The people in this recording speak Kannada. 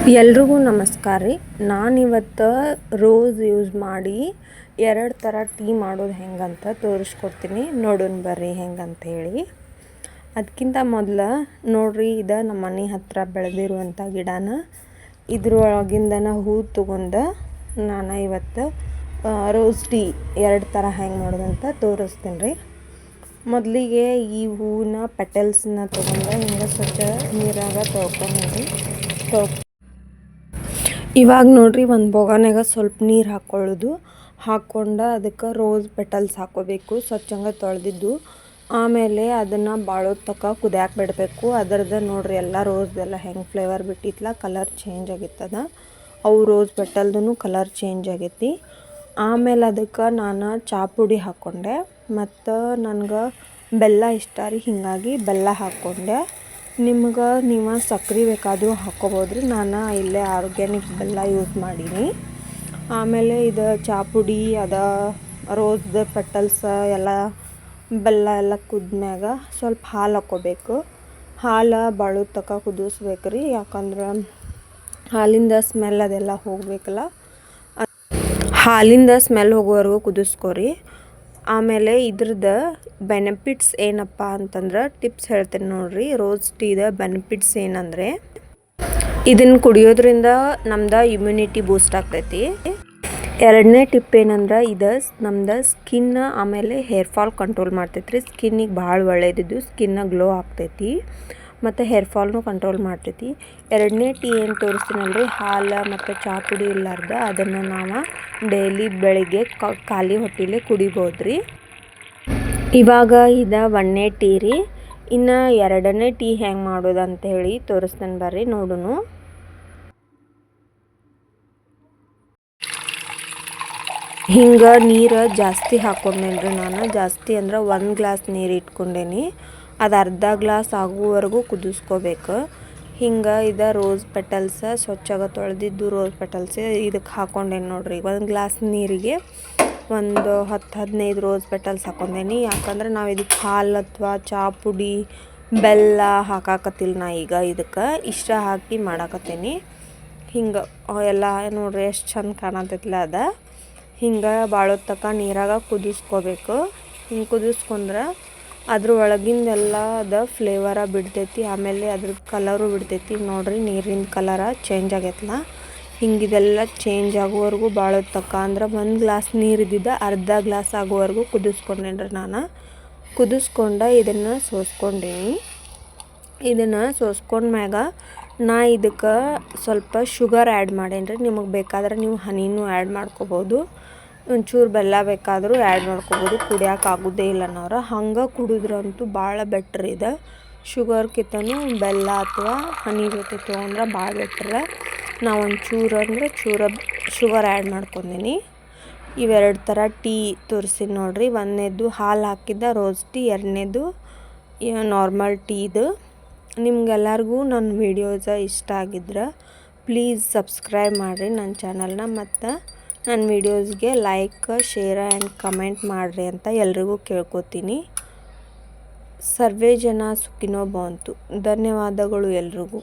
ಎಲ್ರಿಗೂ ನಮಸ್ಕಾರ ರೀ. ನಾನಿವತ್ತು ರೋಸ್ ಯೂಸ್ ಮಾಡಿ 2 ಥರ ಟೀ ಮಾಡೋದು ಹೆಂಗಂತ ತೋರಿಸ್ಕೊಡ್ತೀನಿ. ನೋಡೋಣ ಬರ್ರಿ ಹೆಂಗಂತ ಹೇಳಿ. ಅದಕ್ಕಿಂತ ಮೊದಲು ನೋಡ್ರಿ, ಇದು ನಮ್ಮ ಮನೆ ಹತ್ತಿರ ಬೆಳೆದಿರುವಂಥ ಗಿಡನ. ಇದ್ರೊಳಗಿಂದನ ಹೂ ತೊಗೊಂಡು ನಾನು ಇವತ್ತು ರೋಸ್ ಟೀ 2 ಥರ ಹೆಂಗೆ ಮಾಡೋದಂತ ತೋರಿಸ್ತೀನಿ ರೀ. ಮೊದಲಿಗೆ ಈ ಹೂವಿನ ಪೆಟಲ್ಸನ್ನ ತೊಗೊಂಡು ಹಿಂಗೆ ಸ್ವಚ್ಛ ನೀರಾಗ ತೊಳ್ಕೊಂಡ್ರಿ. ಇವಾಗ ನೋಡ್ರಿ, ಒಂದು ಬೊಗನ್ಯಾಗ ಸ್ವಲ್ಪ ನೀರು ಹಾಕ್ಕೊಂಡು ಅದಕ್ಕೆ ರೋಸ್ ಪೆಟಲ್ಸ್ ಹಾಕ್ಕೋಬೇಕು, ಸ್ವಚ್ಛಂಗೆ ತೊಳೆದಿದ್ದು. ಆಮೇಲೆ ಅದನ್ನು ಭಾಳೊತ್ತಕ ಕುದಿಯಾಕೆ ಬಿಡಬೇಕು. ಅದರದ್ದು ನೋಡ್ರಿ ಎಲ್ಲ ರೋಸ್ದೆಲ್ಲ ಹೆಂಗೆ ಫ್ಲೇವರ್ ಬಿಟ್ಟಿತ್ತಲ್ಲ, ಕಲರ್ ಚೇಂಜ್ ಆಗಿತ್ತದ. ಅವು ರೋಸ್ ಪೆಟಲ್ದು ಕಲರ್ ಚೇಂಜ್ ಆಗೈತಿ. ಆಮೇಲೆ ಅದಕ್ಕೆ ನಾನು ಚಹಾ ಪುಡಿ ಹಾಕ್ಕೊಂಡೆ, ಮತ್ತು ನನಗೆ ಬೆಲ್ಲ ಇಷ್ಟ ರೀ, ಹೀಗಾಗಿ ಬೆಲ್ಲ ಹಾಕ್ಕೊಂಡೆ. ನೀವು ಸಕ್ಕರೆ ಬೇಕಾದರೂ ಹಾಕ್ಕೋಬೋದ್ರಿ. ನಾನು ಇಲ್ಲೇ ಆರ್ಗ್ಯಾನಿಕ್ ಬೆಲ್ಲ ಯೂಸ್ ಮಾಡೀನಿ. ಆಮೇಲೆ ಇದು ಚಹಾ ಪುಡಿ ರೋಸ್ದ ಪೆಟಲ್ಸ್ ಎಲ್ಲ ಬೆಲ್ಲ ಎಲ್ಲ ಕುದ್ಮ್ಯಾಗ ಸ್ವಲ್ಪ ಹಾಲು ಹಾಕ್ಕೋಬೇಕು. ಹಾಲು ಭಾಳೊತ್ತಕ ಕುದಿಸ್ಬೇಕ್ರಿ, ಯಾಕಂದ್ರೆ ಹಾಲಿಂದ ಸ್ಮೆಲ್ ಅದೆಲ್ಲ ಹೋಗಬೇಕಲ್ಲ. ಹಾಲಿಂದ ಸ್ಮೆಲ್ ಹೋಗೋವರೆಗೂ ಕುದಿಸ್ಕೊರಿ. ಆಮೇಲೆ ಇದ್ರದ್ದು ಬೆನಿಫಿಟ್ಸ್ ಏನಪ್ಪ ಅಂತಂದ್ರೆ ಟಿಪ್ಸ್ ಹೇಳ್ತೇನೆ ನೋಡ್ರಿ. ರೋಸ್ ಟೀದ ಬೆನಿಫಿಟ್ಸ್ ಏನಂದರೆ, ಇದನ್ನು ಕುಡಿಯೋದ್ರಿಂದ ನಮ್ದು ಇಮ್ಯುನಿಟಿ ಬೂಸ್ಟ್ ಆಗ್ತೈತಿ. 2ನೇ ಟಿಪ್ ಏನಂದ್ರೆ, ಇದು ನಮ್ದು ಸ್ಕಿನ್ ಆಮೇಲೆ ಹೇರ್ ಫಾಲ್ ಕಂಟ್ರೋಲ್ ಮಾಡ್ತೈತಿ ರೀ. ಸ್ಕಿನ್ನಿಗೆ ಭಾಳ ಒಳ್ಳೇದಿದ್ದು, ಸ್ಕಿನ್ನ ಗ್ಲೋ ಆಗ್ತೈತಿ ಮತ್ತು ಹೇರ್ ಫಾಲ್ನು ಕಂಟ್ರೋಲ್ ಮಾಡ್ತೈತಿ. 2ನೇ ಟೀ ಏನು ತೋರಿಸ್ತೀನಲ್ರಿ, ಹಾಲು ಮತ್ತು ಚಹಾ ಪುಡಿ ಇಲ್ಲಾರ್ದ, ಅದನ್ನು ನಾವು ಡೈಲಿ ಬೆಳಿಗ್ಗೆ ಖಾಲಿ ಹೊಟ್ಟೆಲೇ ಕುಡಿಬೋದ್ರಿ. ಇವಾಗ ಇದು 1ನೇ ಟೀ ರೀ. ಇನ್ನು 2ನೇ ಟೀ ಹೆಂಗೆ ಮಾಡೋದು ಅಂತ ಹೇಳಿ ತೋರಿಸ್ತೇನೆ ಬರ್ರಿ, ನೋಡೋಣ. ಹಿಂಗೆ ನೀರು ಜಾಸ್ತಿ ಹಾಕ್ಕೊಂಡೇನ್ರಿ ನಾನು. ಜಾಸ್ತಿ ಅಂದ್ರೆ 1 ಗ್ಲಾಸ್ ನೀರು ಇಟ್ಕೊಂಡೇನಿ. ಅದು ಅರ್ಧ ಗ್ಲಾಸ್ ಆಗುವವರೆಗೂ ಕುದಿಸ್ಕೋಬೇಕು. ಹಿಂಗೆ ಇದು ರೋಸ್ ಪೆಟಲ್ಸ್ ಸ್ವಚ್ಛಾಗ ತೊಳೆದಿದ್ದು ರೋಸ್ ಪೆಟಲ್ಸ್ ಇದಕ್ಕೆ ಹಾಕ್ಕೊಂಡೇನಿ ನೋಡ್ರಿ. 1 ಗ್ಲಾಸ್ ನೀರಿಗೆ ಒಂದು 10-15 ರೋಸ್ ಪೆಟಲ್ಸ್ ಹಾಕ್ಕೊಂಡೇನಿ. ಯಾಕಂದ್ರೆ ನಾವು ಇದಕ್ಕೆ ಹಾಲು ಅಥವಾ ಚಹಾ ಪುಡಿ ಬೆಲ್ಲ ಹಾಕಾಕತ್ತಿಲ್ಲ. ನಾ ಈಗ ಇದಕ್ಕೆ ಇಷ್ಟ ಹಾಕಿ ಮಾಡಾಕತ್ತೀನಿ. ಹಿಂಗೆ ಎಲ್ಲ ನೋಡ್ರಿ ಎಷ್ಟು ಚಂದ ಕಾಣತೈತಿಲ್ಲ. ಹಿಂಗೆ ಭಾಳೊತ್ತಕ ನೀರಾಗ ಕುದಿಸ್ಕೋಬೇಕು. ಹಿಂಗೆ ಕುದಿಸ್ಕೊಂಡ್ರೆ ಅದ್ರ ಒಳಗಿಂದೆಲ್ಲ ಫ್ಲೇವರ ಬಿಡ್ತೈತಿ. ಆಮೇಲೆ ಅದ್ರ ಕಲರು ಬಿಡ್ತೈತಿ. ನೋಡ್ರಿ, ನೀರಿನ ಕಲರ ಚೇಂಜ್ ಆಗೈತಲ್ಲ. ಹಿಂಗಿದೆಲ್ಲ ಚೇಂಜ್ ಆಗೋವರೆಗೂ ಭಾಳೊತ್ತಕ, ಅಂದ್ರೆ 1 ಗ್ಲಾಸ್ ನೀರು ಇದ್ದಿದ್ದು ಅರ್ಧ ಗ್ಲಾಸ್ ಆಗೋವರೆಗೂ ಕುದಿಸ್ಕೊಂಡೇನ್ರಿ ನಾನು. ಕುದಿಸ್ಕೊಂಡು ಇದನ್ನು ಸೋಸ್ಕೊಂಡೀನಿ. ಇದನ್ನು ಸೋಸ್ಕೊಂಡ್ಮ್ಯಾಗ ನಾ ಇದಕ್ಕೆ ಸ್ವಲ್ಪ ಶುಗರ್ ಆ್ಯಡ್ ಮಾಡೇನ್ರಿ. ನಿಮಗೆ ಬೇಕಾದ್ರೆ ನೀವು ಹನಿನೂ ಆ್ಯಡ್ ಮಾಡ್ಕೋಬೋದು. ಒಂಚೂರು ಬೆಲ್ಲ ಬೇಕಾದರೂ ಆ್ಯಡ್ ಮಾಡ್ಕೋಬೋದು. ಕುಡಿಯೋಕೆ ಆಗೋದೇ ಇಲ್ಲ ನಾವ್ರ. ಹಂಗೆ ಕುಡಿದ್ರಂತೂ ಭಾಳ ಬೆಟ್ರ್ ಇದೆ. ಶುಗರ್ಕಿಂತನೂ ಬೆಲ್ಲ ಅಥವಾ ಹನಿ ಜೊತೆ ತೊಗೊಂಡ್ರೆ ಭಾಳ ಬೆಟ್ರ. ನಾವು ಒಂಚೂರು ಅಂದ್ರೆ ಶುಗರ್ ಆ್ಯಡ್ ಮಾಡ್ಕೊಂಡೀನಿ. ಇವೆರಡು ಥರ ಟೀ ತೋರಿಸ್ತೀನಿ ನೋಡ್ರಿ. 1ನೇದು ಹಾಲು ಹಾಕಿದ್ದ ರೋಸ್ ಟೀ, 2ನೇದು ನಾರ್ಮಲ್ ಟೀದು. ನಿಮ್ಗೆಲ್ಲರಿಗೂ ನನ್ನ ವೀಡಿಯೋಸ ಇಷ್ಟ ಆಗಿದ್ರೆ ಪ್ಲೀಸ್ ಸಬ್ಸ್ಕ್ರೈಬ್ ಮಾಡಿರಿ ನನ್ನ ಚಾನಲ್ನ. ಮತ್ತು ನನ್ನ ವೀಡಿಯೋಸ್ಗೆ ಲೈಕ್, ಶೇರ್ ಆ್ಯಂಡ್ ಕಮೆಂಟ್ ಮಾಡಿರಿ ಅಂತ ಎಲ್ರಿಗೂ ಕೇಳ್ಕೊತೀನಿ. ಸರ್ವೇ ಜನ ಸುಖಿನೋ ಭವಂತು. ಧನ್ಯವಾದಗಳು ಎಲ್ರಿಗೂ.